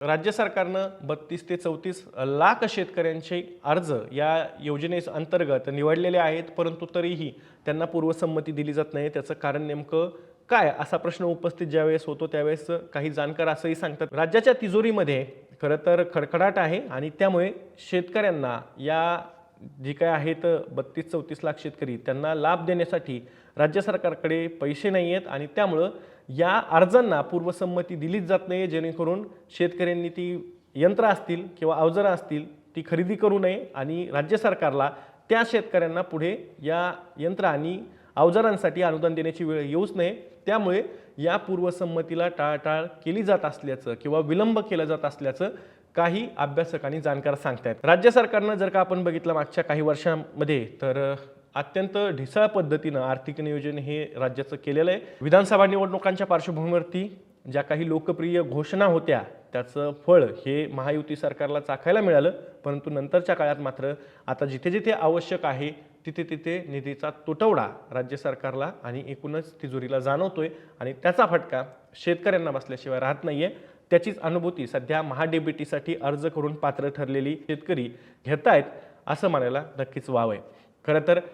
राज्य सरकारनं 32 ते 34 लाख शेतकऱ्यांचे अर्ज या योजनेअंतर्गत निवडलेले आहेत, परंतु तरीही त्यांना पूर्वसंमती दिली जात नाही। त्याचं कारण नेमकं काय असा प्रश्न उपस्थित ज्यावेळेस होतो त्यावेळेस काही जाणकार असंही सांगतात, राज्याच्या तिजोरीमध्ये खरं तर खडखडाट आहे आणि त्यामुळे शेतकऱ्यांना या जी काय आहेत 32-34 लाख शेतकरी त्यांना लाभ देण्यासाठी राज्य सरकारकडे पैसे नाही आहेत आणि त्यामुळं या अर्जांना पूर्वसंमती दिलीच जात नाही, जेणेकरून शेतकऱ्यांनी ती यंत्र असतील किंवा अवजारं असतील ती खरेदी करू नये आणि राज्य सरकारला त्या शेतकऱ्यांना पुढे या यंत्र आणि अवजारांसाठी अनुदान देण्याची वेळ येऊच नये। त्यामुळे या पूर्वसंमतीला टाळाटाळ केली जात असल्याचं किंवा विलंब केला जात असल्याचं काही अभ्यासक आणि जाणकार सांगतात। राज्य सरकारनं जर का आपण बघितलं मागच्या काही वर्षांमध्ये तर अत्यंत ढिसाळ पद्धतीनं आर्थिक नियोजन हे राज्याचं केलेलं आहे। विधानसभा निवडणुकांच्या पार्श्वभूमीवरती ज्या काही लोकप्रिय घोषणा होत्या त्याचं फळ हे महायुती सरकारला चाखायला मिळालं, परंतु नंतरच्या काळात मात्र आता जिथे जिथे आवश्यक आहे तिथे तिथे निधीचा तुटवडा राज्य सरकारला आणि एकूणच तिजोरीला जाणवतोय आणि त्याचा फटका शेतकऱ्यांना बसल्याशिवाय राहत नाहीये। त्याचीच अनुभूती सध्या महाडीबीटीसाठी अर्ज करून पात्र ठरलेली शेतकरी घेतायत असं म्हणायला नक्कीच वाव आहे। खरं तर